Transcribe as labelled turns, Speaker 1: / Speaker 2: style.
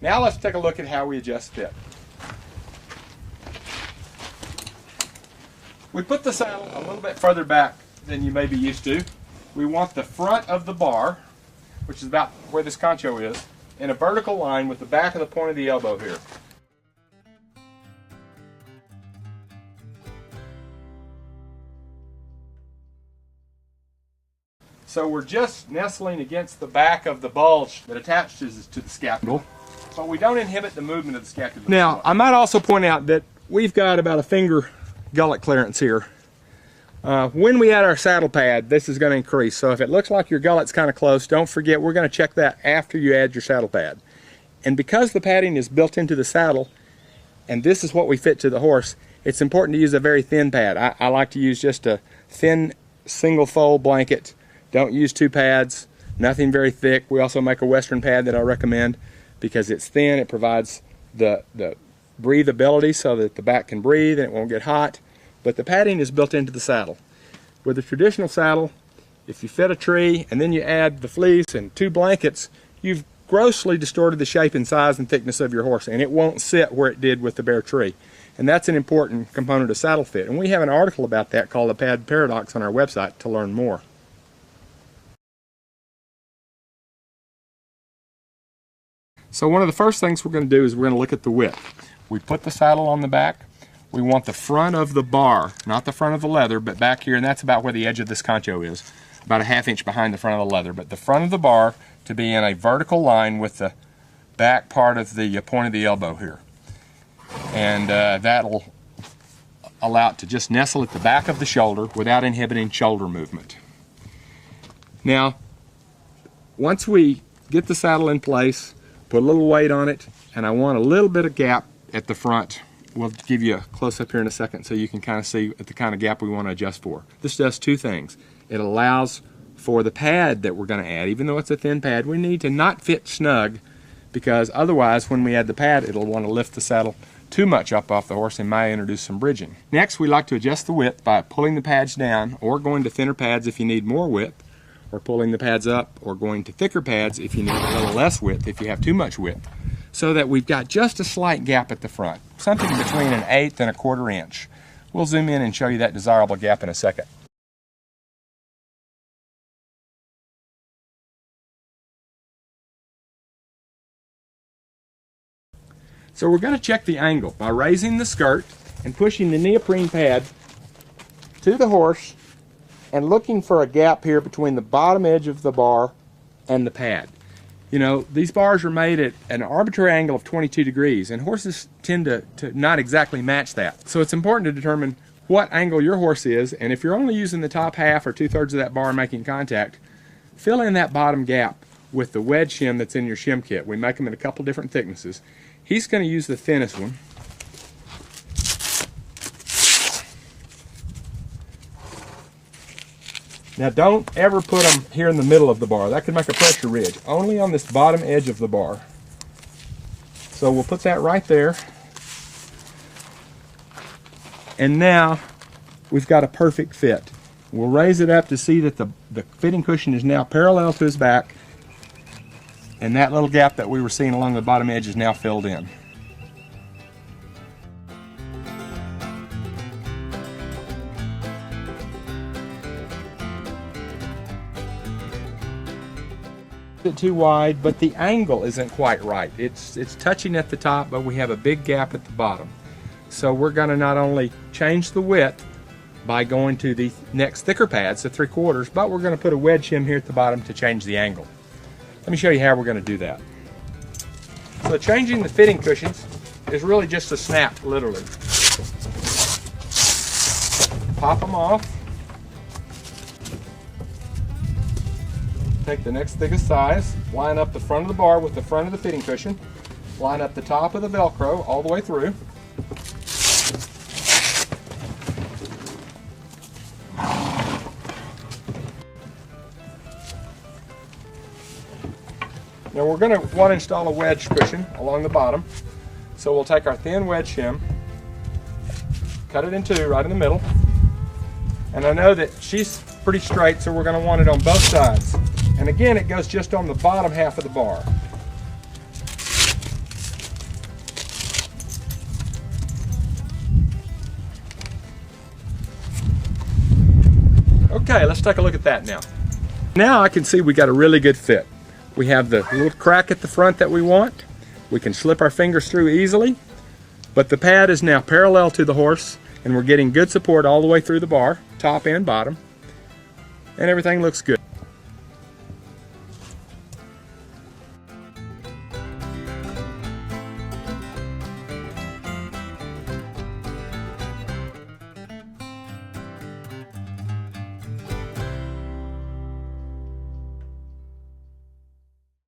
Speaker 1: Now let's take a look at how we adjust fit. We put the saddle a little bit further back than you may be used to. We want the front of the bar, which is about where this concho is, in a vertical line with the back of the point of the elbow here. So we're just nestling against the back of the bulge that attaches to the scapula, but we don't inhibit the movement of the scapula. Now, I might also point out that we've got about a finger gullet clearance here. When we add our saddle pad, this is going to increase. So if it looks like your gullet's kind of close, don't forget we're going to check that after you add your saddle pad. And because the padding is built into the saddle, and this is what we fit to the horse, it's important to use a very thin pad. I like to use just a thin single fold blanket. Don't use two pads, nothing very thick. We also make a Western pad that I recommend because it's thin. It provides the breathability so that the back can breathe and it won't get hot. But the padding is built into the saddle. With a traditional saddle, if you fit a tree and then you add the fleece and two blankets, you've grossly distorted the shape and size and thickness of your horse, and it won't sit where it did with the bare tree. And that's an important component of saddle fit. And we have an article about that called The Pad Paradox on our website to learn more. So one of the first things we're going to do is we're going to look at the width. We put the saddle on the back. We want the front of the bar, not the front of the leather, but back here, and that's about where the edge of this concho is, about a ½ inch behind the front of the leather. But the front of the bar to be in a vertical line with the back part of the point of the elbow here. And that'll allow it to just nestle at the back of the shoulder without inhibiting shoulder movement. Now, once we get the saddle in place, put a little weight on it, and I want a little bit of gap at the front. We'll give you a close-up here in a second so you can kind of see the kind of gap we want to adjust for. This does two things. It allows for the pad that we're going to add. Even though it's a thin pad, we need to not fit snug, because otherwise when we add the pad, it'll want to lift the saddle too much up off the horse and might introduce some bridging. Next, we like to adjust the width by pulling the pads down or going to thinner pads if you need more width, or pulling the pads up or going to thicker pads if you need a little less width, if you have too much width, so that we've got just a slight gap at the front, something between 1/8 and 1/4 inch. We'll zoom in and show you that desirable gap in a second. So we're going to check the angle by raising the skirt and pushing the neoprene pad to the horse and looking for a gap here between the bottom edge of the bar and the pad. You know, these bars are made at an arbitrary angle of 22 degrees, and horses tend to not exactly match that. So it's important to determine what angle your horse is, and if you're only using the top half or 2/3 of that bar making contact, fill in that bottom gap with the wedge shim that's in your shim kit. We make them in a couple different thicknesses. He's going to use the thinnest one. Now don't ever put them here in the middle of the bar. That could make a pressure ridge. Only on this bottom edge of the bar. So we'll put that right there. And now we've got a perfect fit. We'll raise it up to see that the fitting cushion is now parallel to his back. And that little gap that we were seeing along the bottom edge is now filled in. Too wide, but the angle isn't quite right. It's touching at the top, but we have a big gap at the bottom. So we're going to not only change the width by going to the next thicker pads, the 3/4, but we're going to put a wedge shim here at the bottom to change the angle. Let me show you how we're going to do that. So changing the fitting cushions is really just a snap, literally. Pop them off. Take the next thickest size, line up the front of the bar with the front of the fitting cushion, line up the top of the Velcro all the way through. Now we're going to want to install a wedge cushion along the bottom, so we'll take our thin wedge shim, cut it in two right in the middle, and I know that she's pretty straight, so we're going to want it on both sides. And again, it goes just on the bottom half of the bar. Okay, let's take a look at that now. Now I can see we got a really good fit. We have the little crack at the front that we want. We can slip our fingers through easily, but the pad is now parallel to the horse, and we're getting good support all the way through the bar, top and bottom, and everything looks good.